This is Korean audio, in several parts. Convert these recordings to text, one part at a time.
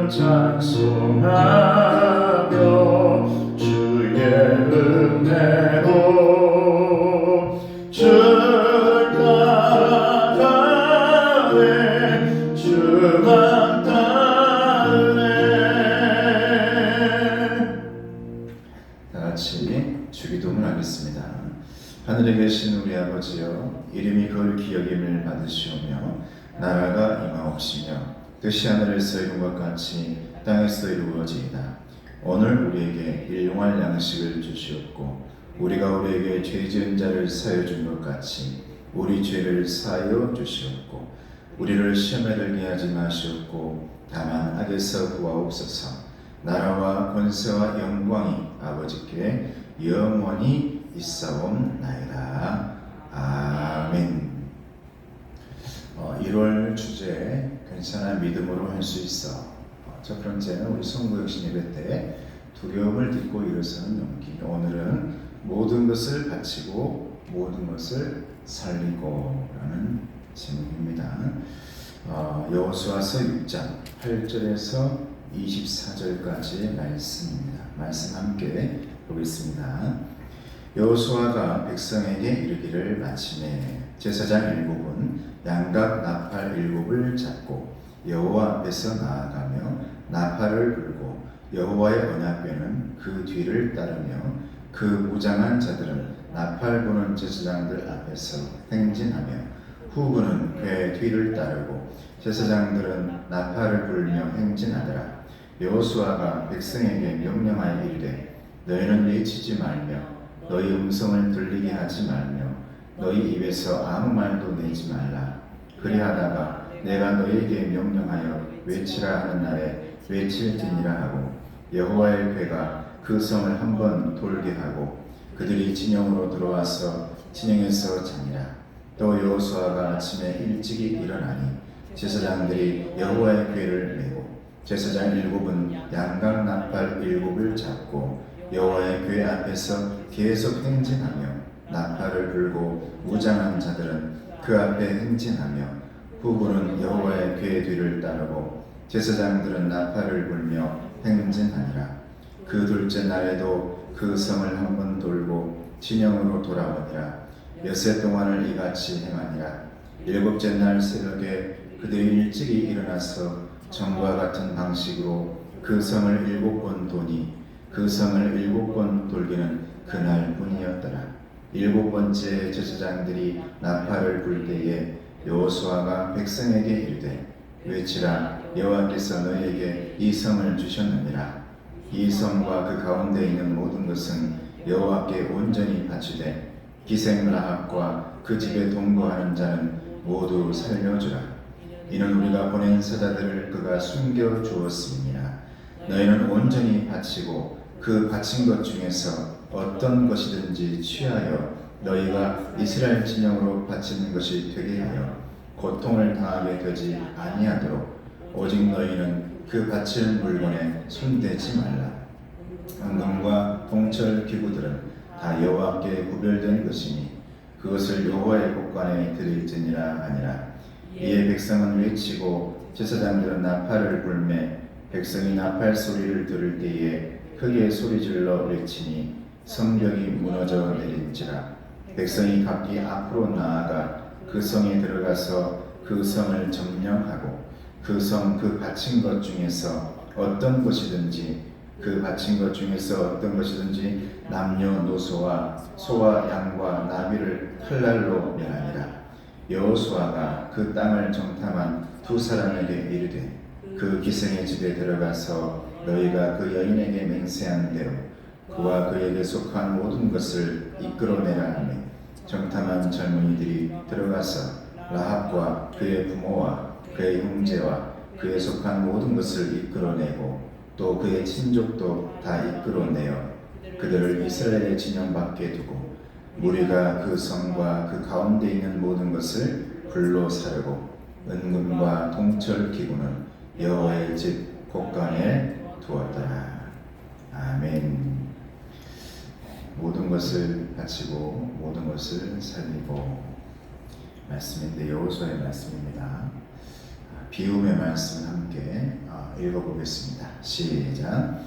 찬송하며 주의 은혜로 주를 따라가네 주만 따르네. 다같이 주기도문 하겠습니다. 하늘에 계신 우리 아버지여, 이름이 거룩히 여김을 받으시오며 나라가 임하옵시며 뜻이 하늘에서 이룬 것 같이 땅에서 이루어지이다. 오늘 우리에게 일용할 양식을 주시옵고 우리가 우리에게 죄 지은 자를 사하여 준 것 같이 우리 죄를 사하여 주시옵고 우리를 시험에 들게 하지 마시옵고 다만 악에서 구하옵소서. 나라와 권세와 영광이 아버지께 영원히 있사옵나이다. 아멘. 1월 주제 괜찮아 믿음으로 할 수 있어. 첫 번째는 우리 성구역신 예배 때 두려움을 딛고 일어서는 용기. 오늘은 모든 것을 바치고 모든 것을 살리고 라는 제목입니다. 여호수아서 6장 8절에서 24절까지의 말씀입니다. 말씀 함께 보겠습니다. 여호수아가 백성에게 이르기를 마치매 제사장 7은 양각 나팔 7을 잡고 여호와 앞에서 나아가며 나팔을 불고 여호와의 언약궤는 그 뒤를 따르며 그 무장한 자들은 나팔 부는 제사장들 앞에서 행진하며 후군은 궤 뒤를 따르고 제사장들은 나팔을 불며 행진하더라. 여호수아가 백성에게 명령하여 이르되 너희는 외치지 말며 너희 음성을 들리게 하지 말며 너희 입에서 아무 말도 내지 말라. 그리하다가 내가 너희에게 명령하여 외치라 하는 날에 외칠지니라 하고 여호와의 궤가 그 성을 한번 돌게 하고 그들이 진영으로 들어와서 진영에서 자니라. 또 여호수아가 아침에 일찍이 일어나니 제사장들이 여호와의 궤를 메고 제사장 7은 양각 나팔 7을 잡고 여호와의 궤 앞에서 계속 행진하며 나팔을 불고 무장한 자들은 그 앞에 행진하며 후군은 여호와의 궤 뒤를 따르고 제사장들은 나팔을 불며 행진하니라. 그 둘째 날에도 그 성을 한번 돌고 진영으로 돌아오니라. 엿새 동안을 이같이 행하니라. 7째 날 새벽에 그들이 일찍이 일어나서 전과 같은 방식으로 그 성을 7번 도니 그 성을 7번 돌기는 그날 뿐이었더라. 7번째 제사장들이 나팔을 불 때에 여호수아가 백성에게 이르되 외치라. 여호와께서 너희에게 이 성을 주셨느니라. 이 성과 그 가운데 있는 모든 것은 여호와께 온전히 바치되 기생 라합과 그 집에 동거하는 자는 모두 살려주라. 이는 우리가 보낸 사자들을 그가 숨겨 주었음이니라. 너희는 온전히 바치고 그 바친 것 중에서 어떤 것이든지 취하여 너희가 이스라엘 진영으로 바치는 것이 되게 하여 고통을 당하게 되지 아니하도록 오직 너희는 그 바칠 물건에 손대지 말라. 은금과 동철 기구들은 다 여호와께 구별된 것이니 그것을 여호와의 곳간에 드릴지니라 하니라. 이에 백성은 외치고 제사장들은 나팔을 불매 백성이 나팔 소리를 들을 때에 크게 소리질러 외치니 성벽이 무너져 내린지라. 백성이 각기 앞으로 나아가 그 성에 들어가서 그 성을 점령하고 그 성 그 바친 것 중에서 어떤 것이든지 그 바친 것 중에서 어떤 것이든지 남녀노소와 소와 양과 나귀를 칼날로 멸하니라. 여호수아가 그 땅을 정탐한 두 사람에게 이르되 그 기생의 집에 들어가서 너희가 그 여인에게 맹세한 대로 그와 그에게 속한 모든 것을 이끌어내라 하며 정탐한 젊은이들이 들어가서 라합과 그의 부모와 그의 형제와 그에 속한 모든 것을 이끌어내고 또 그의 친족도 다 이끌어내어 그들을 이스라엘의 진영 밖에 두고 무리가 그 성과 그 가운데 있는 모든 것을 불로 사르고 은금과 동철 기구는 여호와의 집 곳간에 두었더라. 아멘. 모든 것을 바치고 모든 것을 살리고 말씀인데 여호수아의 말씀입니다. 비움의 말씀을 함께 읽어보겠습니다. 시작.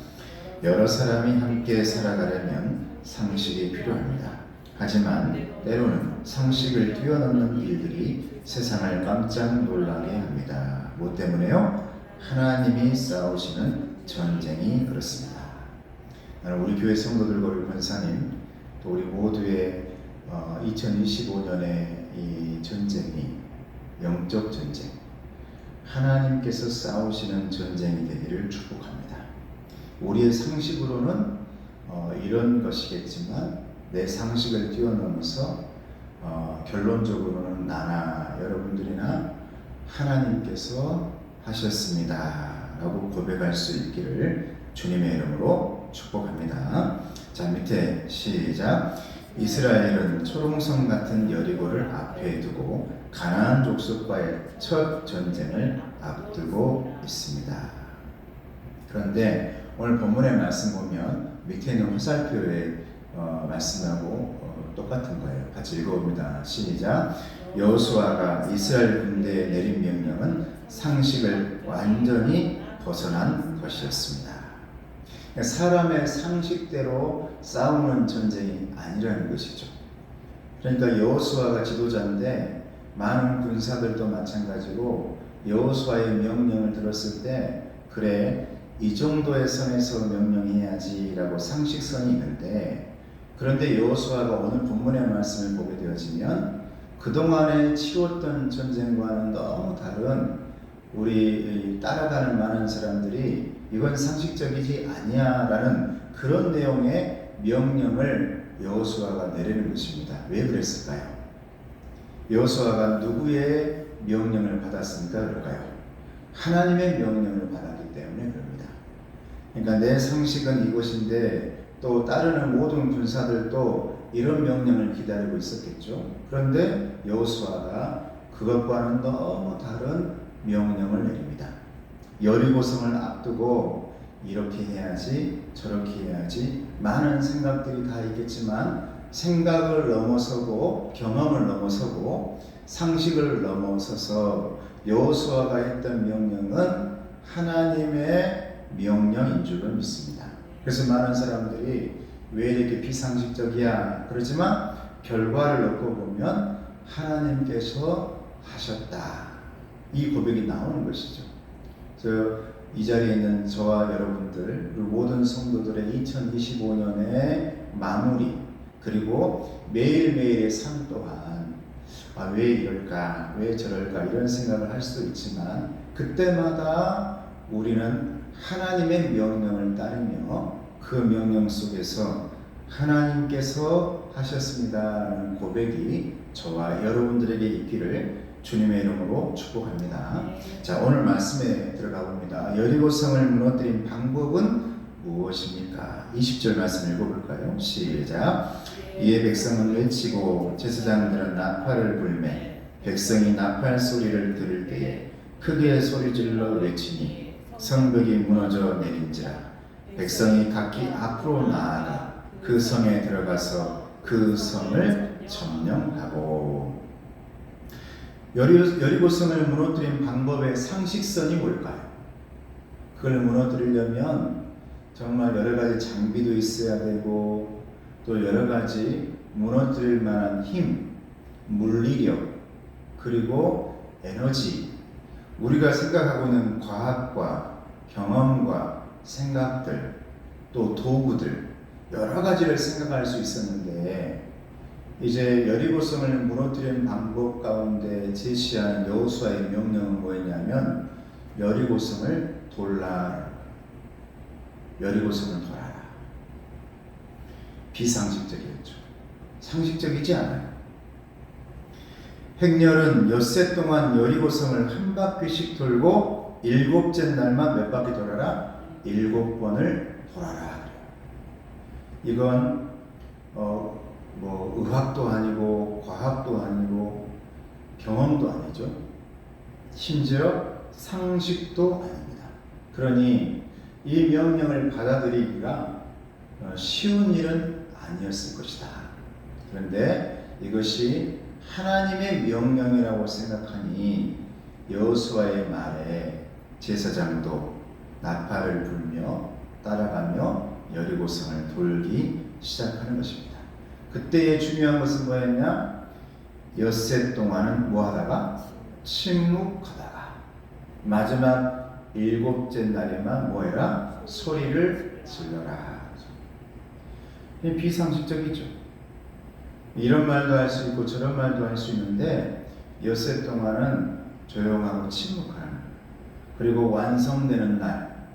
여러 사람이 함께 살아가려면 상식이 필요합니다. 하지만 때로는 상식을 뛰어넘는 일들이 세상을 깜짝 놀라게 합니다. 뭐 때문에요? 하나님이 싸우시는 전쟁이 그렇습니다. 나는 우리 교회 성도들과 우리 권사님 또 우리 모두의 2025년의 이 전쟁이 영적 전쟁, 하나님께서 싸우시는 전쟁이 되기를 축복합니다. 우리의 상식으로는 이런 것이겠지만 내 상식을 뛰어넘어서 결론적으로는 나나 여러분들이나 하나님께서 하셨습니다 라고 고백할 수 있기를 주님의 이름으로 축복합니다. 자, 밑에 시작. 이스라엘은 초롱성 같은 여리고를 앞에 두고 가나안 족속과의 첫 전쟁을 앞두고 있습니다. 그런데 오늘 본문의 말씀 보면 밑에 있는 화살표의 말씀하고 똑같은 거예요. 같이 읽어봅니다. 시작. 여호수아가 이스라엘 군대에 내린 명령은 상식을 완전히 벗어난 것이었습니다. 사람의 상식대로 싸우는 전쟁이 아니라는 것이죠. 그러니까 여호수아가 지도자인데 많은 군사들도 마찬가지로 여호수아의 명령을 들었을 때 그래 이 정도의 선에서 명령해야지 라고 상식선이 있는데, 그런데 여호수아가 오늘 본문의 말씀을 보게 되어지면 그동안에 치렀던 전쟁과는 너무 다른, 우리 따라가는 많은 사람들이 이건 상식적이지 아니야 라는 그런 내용의 명령을 여호수아가 내리는 것입니다. 왜 그랬을까요? 여호수아가 누구의 명령을 받았으니까 그럴까요? 하나님의 명령을 받았기 때문에 그럽니다. 그러니까 내 상식은 이것인데 또 따르는 모든 군사들도 이런 명령을 기다리고 있었겠죠. 그런데 여호수아가 그것과는 너무 다른 명령을 내립니다. 여리고성을 앞두고 이렇게 해야지 저렇게 해야지 많은 생각들이 다 있겠지만 생각을 넘어서고 경험을 넘어서고 상식을 넘어서서 여호수아가 했던 명령은 하나님의 명령인 줄을 믿습니다. 그래서 많은 사람들이 왜 이렇게 비상식적이야 그러지만 결과를 놓고 보면 하나님께서 하셨다, 이 고백이 나오는 것이죠. 이 자리에 있는 저와 여러분들 그리고 모든 성도들의 2025년의 마무리 그리고 매일매일의 삶 또한 왜 이럴까 왜 저럴까 이런 생각을 할 수도 있지만 그때마다 우리는 하나님의 명령을 따르며 그 명령 속에서 하나님께서 하셨습니다라는 고백이 저와 여러분들에게 있기를 주님의 이름으로 축복합니다. 자, 오늘 말씀에 들어가 봅니다. 여리고성을 무너뜨린 방법은 무엇입니까? 20절 말씀 읽어볼까요? 시작. 이에 백성은 외치고 제사장들은 나팔을 불매 백성이 나팔 소리를 들을 때에 크게 소리질러 외치니 성벽이 무너져 내린지라 백성이 각기 앞으로 나아가 그 성에 들어가서 그 성을 점령하고. 여리고성을 무너뜨린 방법의 상식선이 뭘까요? 그걸 무너뜨리려면 정말 여러 가지 장비도 있어야 되고 또 여러 가지 무너뜨릴 만한 힘, 물리력, 그리고 에너지, 우리가 생각하고 있는 과학과 경험과 생각들, 또 도구들 여러 가지를 생각할 수 있었는데 이제 여리고성을 무너뜨리는 방법 가운데 제시한 여호수아의 명령은 뭐였냐면 여리고성을 돌라, 여리고성을 돌아라. 비상식적이었죠. 상식적이지 않아요. 행렬은 엿새 동안 여리고성을 한 바퀴씩 돌고 일곱째 날만 몇 바퀴 돌아라? 7번을 돌아라. 이건 의학도 아니고 과학도 아니고 경험도 아니죠. 심지어 상식도 아닙니다. 그러니 이 명령을 받아들이기가 쉬운 일은 아니었을 것이다. 그런데 이것이 하나님의 명령이라고 생각하니 여호수아의 말에 제사장도 나팔을 불며 따라가며 여리고성을 돌기 시작하는 것입니다. 그때의 중요한 것은 뭐였냐? 엿새 동안은 뭐하다가? 침묵하다가 마지막 7째 날에만 뭐해라? 소리를 질러라. 비상식적이죠. 이런 말도 할 수 있고 저런 말도 할 수 있는데 엿새 동안은 조용하고 침묵하는, 그리고 완성되는 날,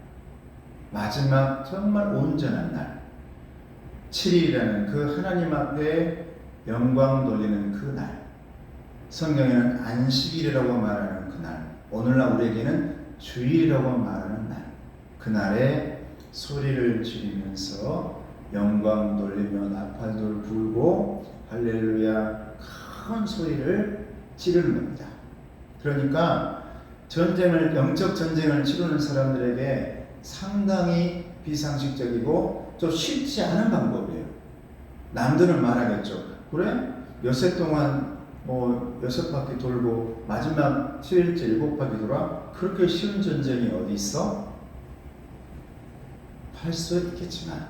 마지막 정말 온전한 날, 7일이라는 그 하나님 앞에 영광 돌리는 그 날, 성경에는 안식일이라고 말하는 그 날, 오늘날 우리에게는 주일이라고 말하는 날, 그 날에 소리를 지르면서 영광 돌리며 나팔돌 불고 할렐루야 큰 소리를 지르는 겁니다. 그러니까 영적 전쟁을 치르는 사람들에게 상당히 비상식적이고 좀 쉽지 않은 방법이에요. 남들은 말하겠죠. 그래? 엿새 동안 6바퀴 돌고 마지막 7일째 7바퀴 돌아? 그렇게 쉬운 전쟁이 어디 있어? 할 수 있겠지만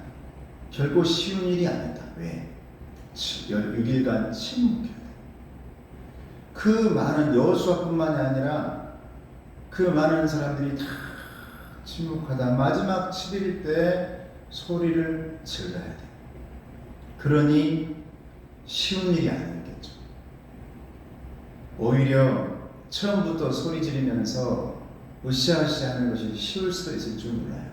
결코 쉬운 일이 아니다. 왜? 6일간 침묵해야 돼. 그 많은 여호수아뿐만이 아니라 그 많은 사람들이 다 침묵하다 마지막 7일 때 소리를 질러야 돼. 그러니 쉬운 일이 아니겠죠. 오히려 처음부터 소리 지르면서 으쌰으쌰 하는 것이 쉬울 수도 있을 줄 몰라요.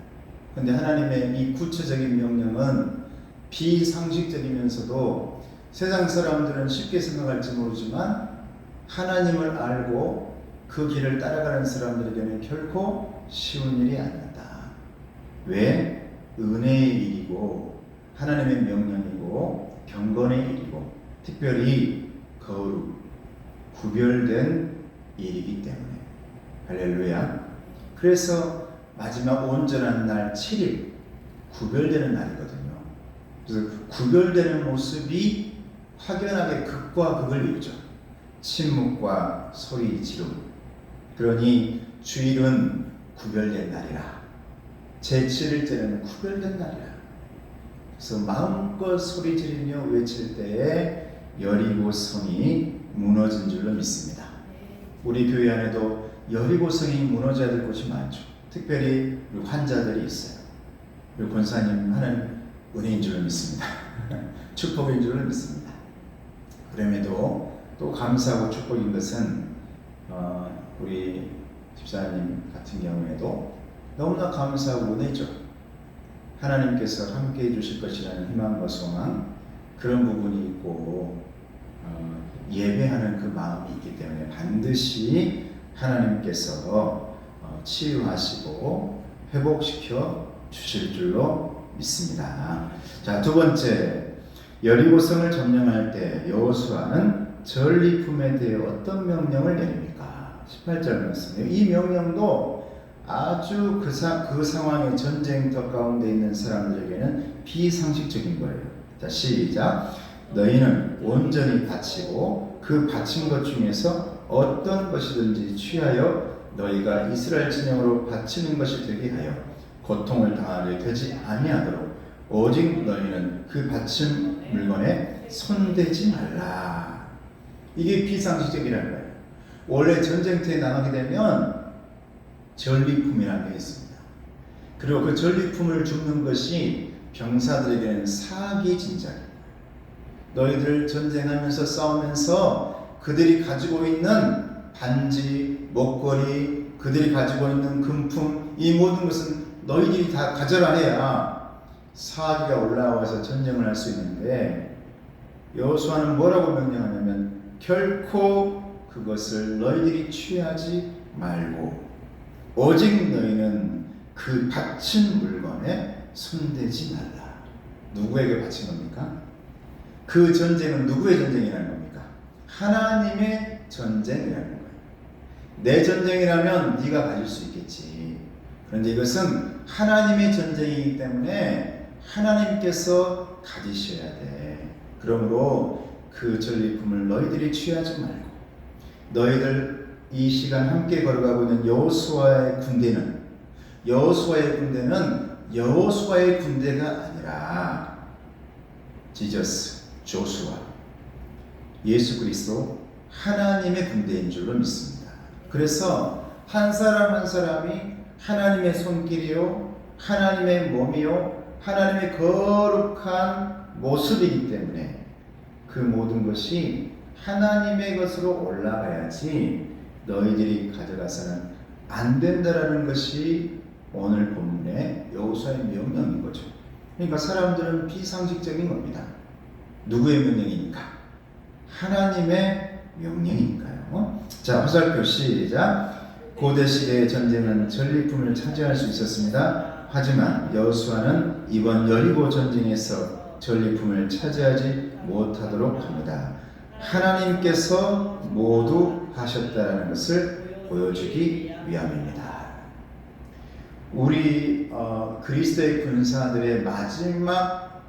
근데 하나님의 이 구체적인 명령은 비상식적이면서도 세상 사람들은 쉽게 생각할지 모르지만 하나님을 알고 그 길을 따라가는 사람들에게는 결코 쉬운 일이 아니다. 왜? 은혜의 일이고 하나님의 명령이고 경건의 일이고 특별히 거룩 구별된 일이기 때문에. 할렐루야. 그래서 마지막 온전한 날 7일 구별되는 날이거든요. 그래서 구별되는 모습이 확연하게 극과 극을 이루죠. 침묵과 소리 지름. 그러니 주일은 구별된 날이라, 제7일째는 구별된 날이라. 그래서 마음껏 소리 지르며 외칠 때에 여리고성이 무너진 줄로 믿습니다. 우리 교회 안에도 여리고성이 무너져야 될 곳이 많죠. 특별히 우리 환자들이 있어요. 우리 권사님 하나님 은혜인 줄로 믿습니다. 축복인 줄로 믿습니다. 그럼에도 또 감사하고 축복인 것은 우리 집사님 같은 경우에도 너무나 감사하고 은혜죠. 하나님께서 함께 해주실 것이라는 희망과 소망, 그런 부분이 있고 예배하는 그 마음이 있기 때문에 반드시 하나님께서 치유하시고 회복시켜 주실 줄로 믿습니다. 자, 두 번째, 여리고성을 점령할 때 여호수아는 전리품에 대해 어떤 명령을 내립니까? 18절 말씀이에요. 이 명령도 아주 그 상황의 전쟁터 가운데 있는 사람들에게는 비상식적인 거예요. 자, 시작. 너희는 온전히 바치고 그 바친 것 중에서 어떤 것이든지 취하여 너희가 이스라엘 진영으로 바치는 것이 되게 하여 고통을 당하게 되지 아니하도록 오직 너희는 그 바친 물건에 손대지 말라. 이게 비상식적이라는 거예요. 원래 전쟁터에 나가게 되면 전리품이라는 게 있습니다. 그리고 그 전리품을 줍는 것이 병사들에게는 사기 진작입니다. 너희들 전쟁하면서 싸우면서 그들이 가지고 있는 반지, 목걸이, 그들이 가지고 있는 금품, 이 모든 것은 너희들이 다 가져라 해야 사기가 올라와서 전쟁을 할 수 있는데, 여호수아는 뭐라고 명령하냐면 결코 그것을 너희들이 취하지 말고 오직 너희는 그 바친 물건에 손대지 말라. 누구에게 바친 겁니까? 그 전쟁은 누구의 전쟁이라는 겁니까? 하나님의 전쟁이라는 거예요. 내 전쟁이라면 네가 가질 수 있겠지. 그런데 이것은 하나님의 전쟁이기 때문에 하나님께서 가지셔야 돼. 그러므로 그 전리품을 너희들이 취하지 말고 너희들 이 시간 함께 걸어가고 있는 여호수아의 군대는 여호수아의 군대가 아니라 지저스, 조수아, 예수 그리스도 하나님의 군대인 줄로 믿습니다. 그래서 한 사람 한 사람이 하나님의 손길이요, 하나님의 몸이요, 하나님의 거룩한 모습이기 때문에 그 모든 것이 하나님의 것으로 올라가야지 너희들이 가져가서는 안 된다라는 것이 오늘 본문의 여호수아의 명령인 거죠. 그러니까 사람들은 비상식적인 겁니다. 누구의 명령이니까? 하나님의 명령이니까요. 자, 화살표 시작. 고대 시대의 전쟁은 전리품을 차지할 수 있었습니다. 하지만 여호수아는 이번 여리고 전쟁에서 전리품을 차지하지 못하도록 합니다. 하나님께서 모두 하셨다는 것을 보여주기 위함입니다. 우리 그리스도의 군사들의 마지막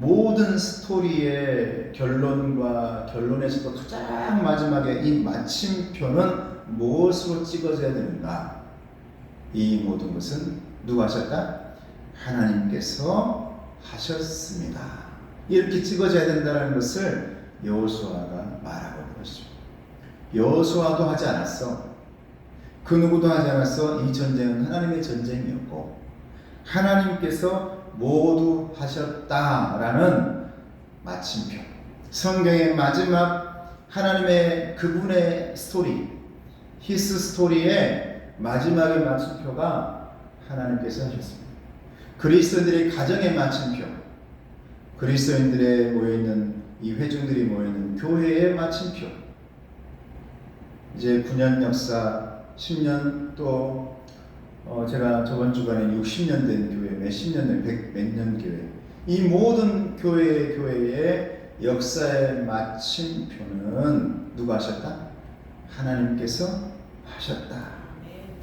모든 스토리의 결론에서도 가장 마지막에 이 마침표는 무엇으로 찍어져야 되는가? 이 모든 것은 누가 하셨다? 하나님께서 하셨습니다. 이렇게 찍어져야 된다는 것을 여호수아가 말하고 있는 것이죠. 여호수아도 하지 않았어. 그 누구도 하지 않았어. 이 전쟁은 하나님의 전쟁이었고 하나님께서 모두 하셨다라는 마침표. 성경의 마지막 하나님의 그분의 스토리, 히스 스토리의 마지막의 마침표가 하나님께서 하셨습니다. 그리스도인들의 가정의 마침표, 그리스도인들의 모여있는 이 회중들이 모여있는 교회의 마침표. 이제 9년 역사, 10년 또 제가 저번 주간에 60년 된 교회, 몇십 년 된, 몇 년 교회, 이 모든 교회의 역사의 마침표는 누가 하셨다? 하나님께서 하셨다.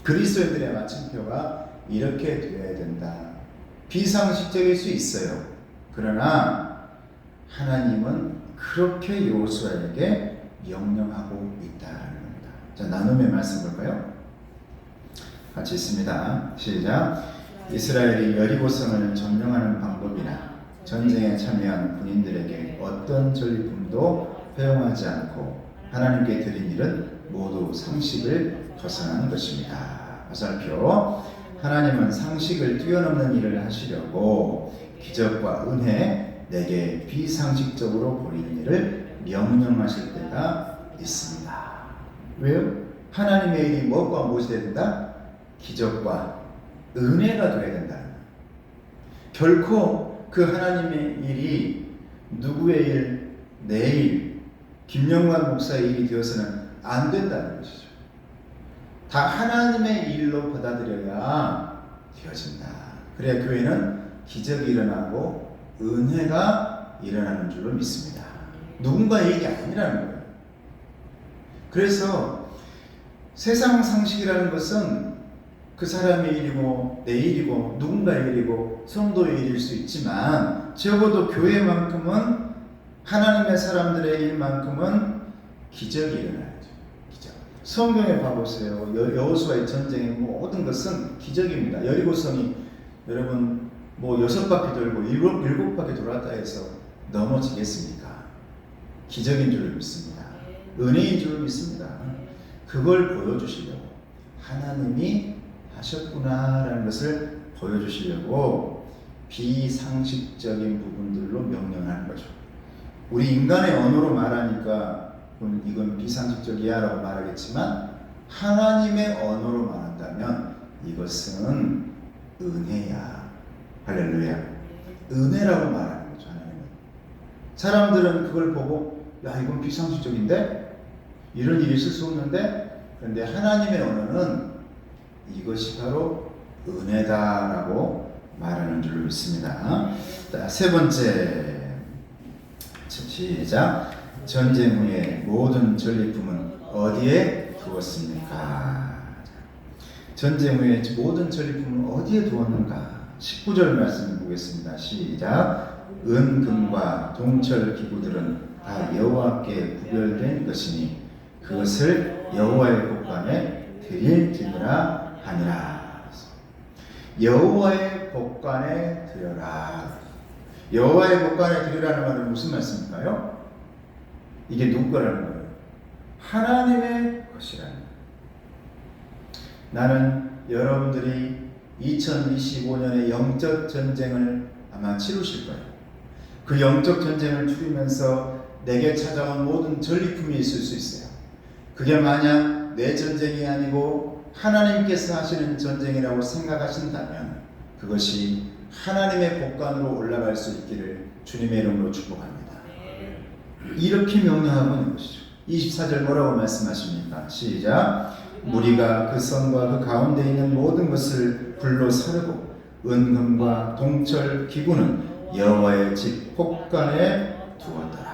그리스도인들의 마침표가 이렇게 되어야 된다. 비상식적일 수 있어요. 그러나 하나님은 그렇게 여호수아에게 명령하고 있다는 겁니다. 자, 나눔의 말씀 볼까요? 같이 있습니다. 시작. 이스라엘이 여리고성을 점령하는 방법이나 전쟁에 참여한 군인들에게 어떤 전리품도 허용하지 않고 하나님께 드린 일은 모두 상식을 벗어난 것입니다. 화살표. 하나님은 상식을 뛰어넘는 일을 하시려고 기적과 은혜, 내게 비상식적으로 보이는 일을 명령하실 때가 있습니다. 왜요? 하나님의 일이 무엇과 무엇이 돼야 된다? 기적과 은혜가 되어야 된다. 결코 그 하나님의 일이 누구의 일, 내 일, 김영관 목사의 일이 되어서는 안 된다는 것이죠. 다 하나님의 일로 받아들여야 되어진다. 그래야 교회는 기적이 일어나고 은혜가 일어나는 줄로 믿습니다. 누군가의 일이 아니라는 거예요. 그래서 세상 상식이라는 것은 그 사람의 일이고 내 일이고 누군가의 일이고 성도의 일일 수 있지만 적어도 교회만큼은 하나님의 사람들의 일만큼은 기적이 일어나야죠. 기적. 성경에 봐보세요. 여호수아의 전쟁의 모든 것은 기적입니다. 여리고성이 여러분 뭐 6바퀴 돌고 7바퀴 돌았다 해서 넘어지겠습니까? 기적인 줄 믿습니다. 은혜인 줄 믿습니다. 그걸 보여주시려고 하나님이 하셨구나라는 것을 보여주시려고 비상식적인 부분들로 명령하는 거죠. 우리 인간의 언어로 말하니까 이건 비상식적이야 라고 말하겠지만 하나님의 언어로 말한다면 이것은 은혜야. 할렐루야. 은혜라고 말하는 거죠. 하나님은. 사람들은 그걸 보고 야 이건 비상식적인데? 이런 일이 있을 수 없는데? 그런데 하나님의 언어는 이것이 바로 은혜다라고 말하는 줄 믿습니다. 자, 세 번째 시작. 전쟁 후에 모든 전리품은 어디에 두었습니까? 전쟁 후에 모든 전리품은 어디에 두었는가? 19절 말씀 보겠습니다. 시작. 은, 금과 동철 기구들은 다 여호와께 구별된 것이니 그것을 여호와의 복간에 드릴지니라 하니라. 여호와의 복간에 드려라. 여호와의 복간에 드리라는 말은 무슨 말씀일까요? 이게 누구 거라는 거예요? 하나님의 것이라는 거예요. 나는 여러분들이 2025년의 영적 전쟁을 아마 치르실 거예요. 그 영적 전쟁을 치르면서 내게 찾아온 모든 전리품이 있을 수 있어요. 그게 만약 내 전쟁이 아니고 하나님께서 하시는 전쟁이라고 생각하신다면 그것이 하나님의 복간으로 올라갈 수 있기를 주님의 이름으로 축복합니다. 이렇게 명령하고 있는 것이죠. 24절 뭐라고 말씀하십니까? 시작. 무리가 그 성과 그 가운데 있는 모든 것을 불로 사르고 은금과 동철 기구는 여호와의 집 복간에 두었더라.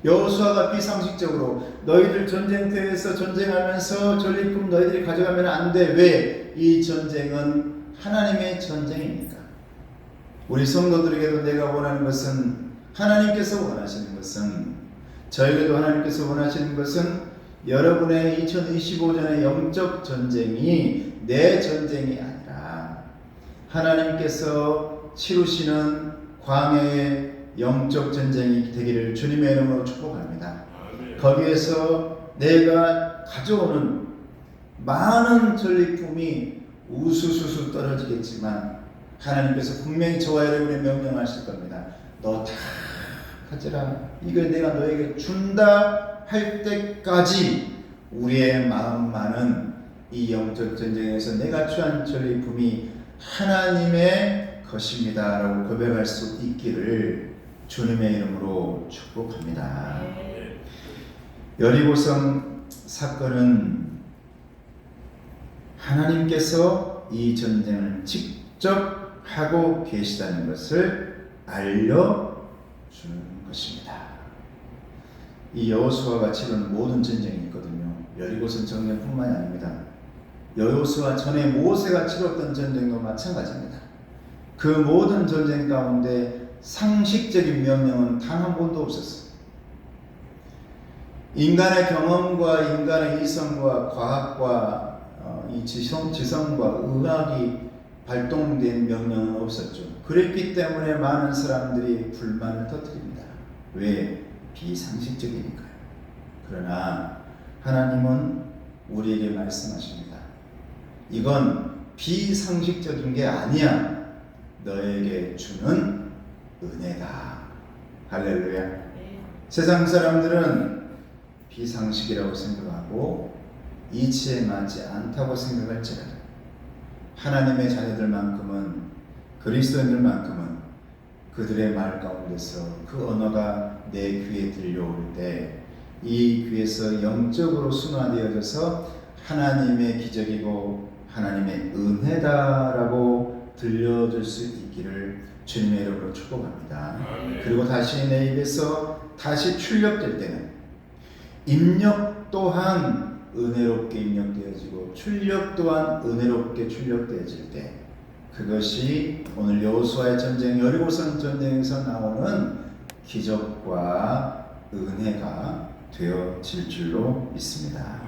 여호수아가 비상식적으로 너희들 전쟁터에서 전쟁하면서 전리품 너희들이 가져가면 안 돼. 왜? 이 전쟁은 하나님의 전쟁입니까? 우리 성도들에게도 내가 원하는 것은, 하나님께서 원하시는 것은, 저에게도 하나님께서 원하시는 것은 여러분의 2025년의 영적 전쟁이 내 전쟁이 아니라 하나님께서 치루시는 광야의 영적 전쟁이 되기를 주님의 이름으로 축복합니다. 거기에서 내가 가져오는 많은 전리품이 우수수수 떨어지겠지만 하나님께서 분명히 저와 여러분에 명령하실 겁니다. 너 다 가져라. 이거 내가 너에게 준다 할 때까지 우리의 마음만은 이 영적 전쟁에서 내가 취한 전리품이 하나님의 것입니다 라고 고백할 수 있기를 주님의 이름으로 축복합니다. 여리고성 사건은 하나님께서 이 전쟁을 직접 하고 계시다는 것을 알려주는 것입니다. 이 여호수아가 치른 모든 전쟁이 있거든요. 여리고성 전쟁뿐만이 아닙니다. 여호수아 전에 모세가 치렀던 전쟁도 마찬가지입니다. 그 모든 전쟁 가운데 상식적인 명령은 단 한 번도 없었어요. 인간의 경험과 인간의 이성과 과학과 이 지성과 의학이 발동된 명령은 없었죠. 그랬기 때문에 많은 사람들이 불만을 터뜨립니다. 왜? 비상식적이니까요. 그러나 하나님은 우리에게 말씀하십니다. 이건 비상식적인 게 아니야. 너에게 주는 은혜다. 할렐루야. 세상 사람들은 비상식이라고 생각하고 이치에 맞지 않다고 생각할지라도 하나님의 자녀들만큼은, 그리스도인들만큼은 그들의 말 가운데서 그 언어가 내 귀에 들려올 때 이 귀에서 영적으로 순화되어져서 하나님의 기적이고 하나님의 은혜다라고 들려줄 수 있기를 주님의 이름으로 축복합니다. 그리고 다시 내 입에서 다시 출력될 때는 입력 또한 은혜롭게 입력되어지고 출력 또한 은혜롭게 출력되어질 때 그것이 오늘 여호수아의 전쟁, 여리고성 전쟁에서 나오는 기적과 은혜가 되어질 줄로 믿습니다.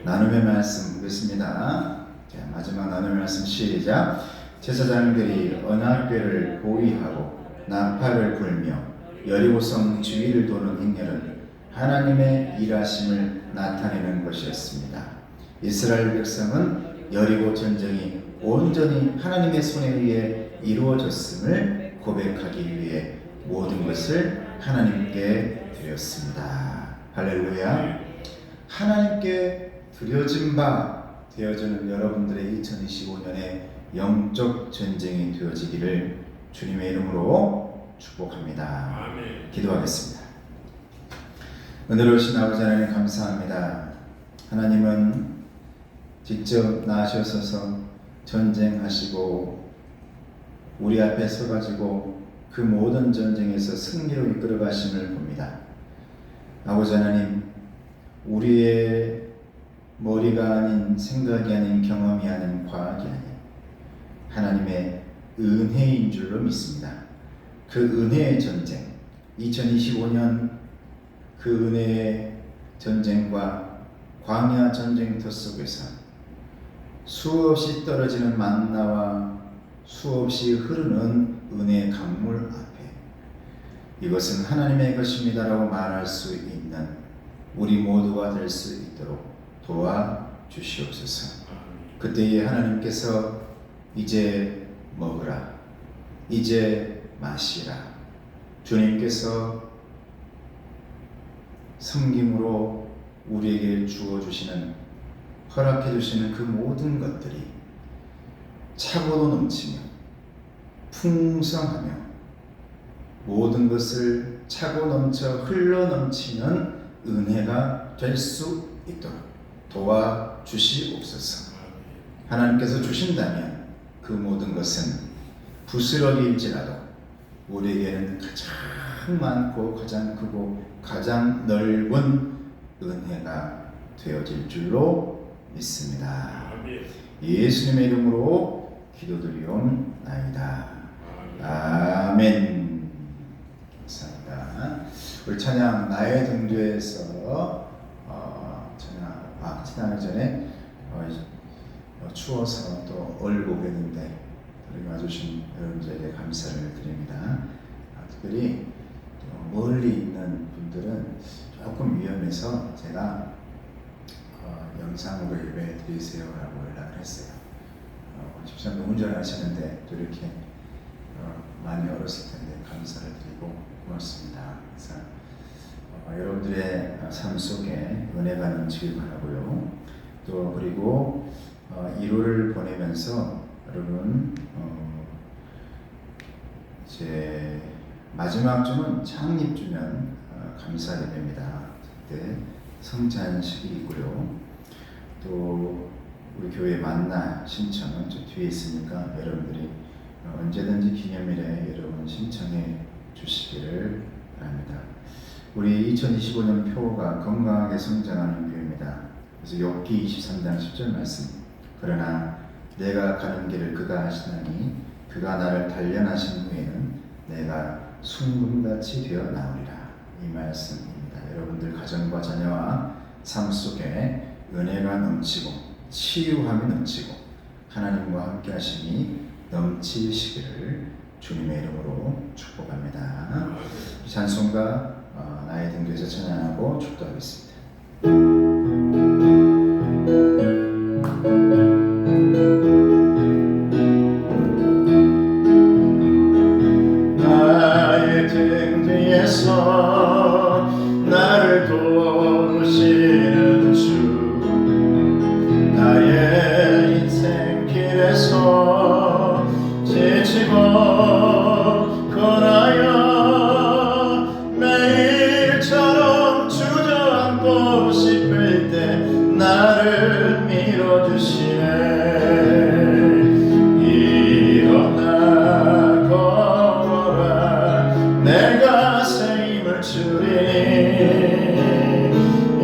나눔의 말씀 보겠습니다. 자, 마지막 나눔의 말씀 시작. 제사장들이 언약궤를 보위하고 나팔을 불며 여리고성 주위를 도는 행렬은 하나님의 일하심을 나타내는 것이었습니다. 이스라엘 백성은 여리고 전쟁이 온전히 하나님의 손에 의해 이루어졌음을 고백하기 위해 모든 것을 하나님께 드렸습니다. 할렐루야. 하나님께 드려진 바 되어지는 여러분들의 2025년에 영적 전쟁이 되어지기를 주님의 이름으로 축복합니다. 아멘. 기도하겠습니다. 은혜로우신 아버지 하나님 감사합니다. 하나님은 직접 나셔서 전쟁하시고 우리 앞에 서가지고 그 모든 전쟁에서 승리로 이끌어 가심을 봅니다. 아버지 하나님, 우리의 머리가 아닌, 생각이 아닌, 경험이 아닌, 과학이 아닌 하나님의 은혜인 줄로 믿습니다. 그 은혜의 전쟁, 2025년 그 은혜의 전쟁과 광야 전쟁터 속에서 수없이 떨어지는 만나와 수없이 흐르는 은혜의 강물 앞에 이것은 하나님의 것입니다라고 말할 수 있는 우리 모두가 될 수 있도록 도와주시옵소서. 그때에 하나님께서 이제 먹으라, 이제 마시라, 주님께서 섬김으로 우리에게 주어주시는, 허락해주시는 그 모든 것들이 차고도 넘치며 풍성하며 모든 것을 차고 넘쳐 흘러 넘치는 은혜가 될 수 있도록 도와주시옵소서. 하나님께서 주신다면 그 모든 것은 부스러기일지라도 우리에게는 가장 많고 가장 크고 가장 넓은 은혜가 되어질 줄로 믿습니다. 예수님의 이름으로 기도드리옵나이다. 아멘. 감사합니다. 우리 찬양 나의 등뒤에서 찬양하기 전에 추워서 또 얼고 그랬는데 우리 와주신 여러분들에게 감사를 드립니다. 특별히 멀리 있는 분들은 조금 위험해서 제가 영상으로 예배 드리세요 라고 연락을 했어요. 집사님도 운전을 하시는데 또 이렇게 많이 어렸을 텐데 감사를 드리고 고맙습니다. 그래서 여러분들의 삶 속에 은혜가 넘치길 바라고요. 또 그리고 1월을 보내면서 여러분 이제 마지막 주는 창립주년 감사 예배입니다. 그때 성찬식이 있고요. 또 우리 교회 만나 신청은 저 뒤에 있으니까 여러분들이 언제든지 기념일에 여러분 신청해 주시기를 바랍니다. 우리 2025년 표가 건강하게 성장하는 교회입니다. 그래서 욥기 23장 10절 말씀, 그러나 내가 가는 길을 그가 아시나니 그가 나를 단련하신 후에는 내가 순금같이 되어 나오리라. 이 말씀입니다. 여러분들 가정과 자녀와 삶 속에 은혜가 넘치고 치유함이 넘치고 하나님과 함께 하심이 넘치시기를 주님의 이름으로 축복합니다. 찬송가 나의 등교에서 찬양하고 축도하겠습니다. 나의 등 뒤에서 나를 도우시는 주, 나의 인생 길에서 지치고 권하여 매일처럼 주저앉고 싶을 때 나를 밀어주시네. 일어나 걸어라, 내가 새 힘을 주리니.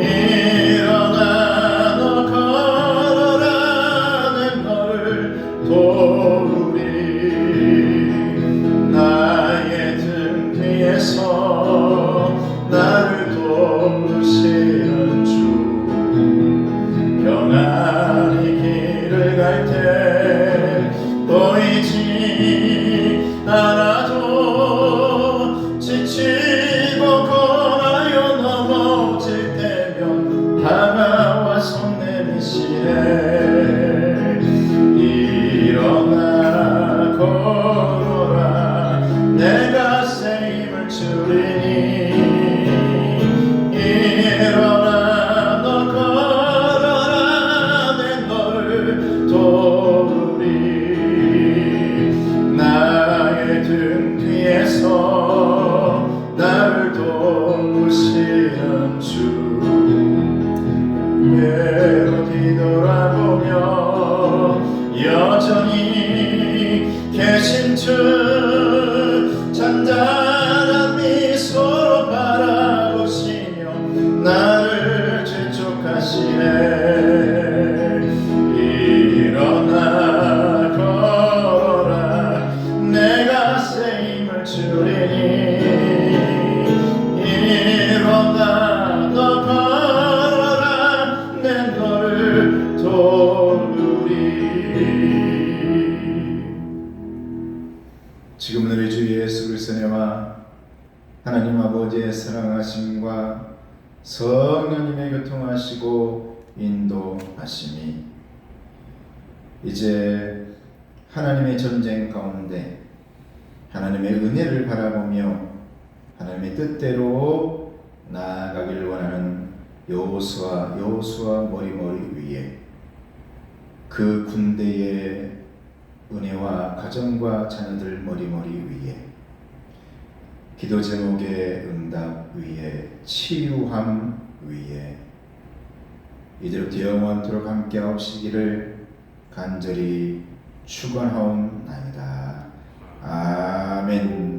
일어나 너 걸어라, 내 너를 도우리. 나의 등 뒤에서 나를 도우시는 주, 평안히 길을 갈 때 보이지 않아도 지치고 권하여 넘어질 때면 다가와 손 내미시네. 일어나 걸어라, 내가 새 힘을 주리니. 일어나 너 걸어라, 내 너를 도우리. 나의 등 뒤에서 나를 도우시는 주, 외로 뒤돌아보며 여전히 계신 주, 잔잔한 미소로 바라보시며 나를 재촉하시네. 일어나 걸어라, 내가 새 힘을 주리니. 일어나 너 걸어라, 내 교통하시고 인도하시니 이제 하나님의 전쟁 가운데 하나님의 은혜를 바라보며 하나님의 뜻대로 나아가길 원하는 여호수아 머리머리 위에 그 군대의 은혜와 가정과 자녀들 머리머리 위에 기도 제목의 응답 위에 치유함 위에 이제부터 영원토록 함께 하시기를 간절히 축원하옵나이다. 아멘.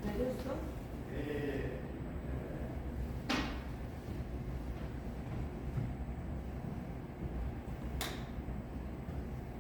내렸어?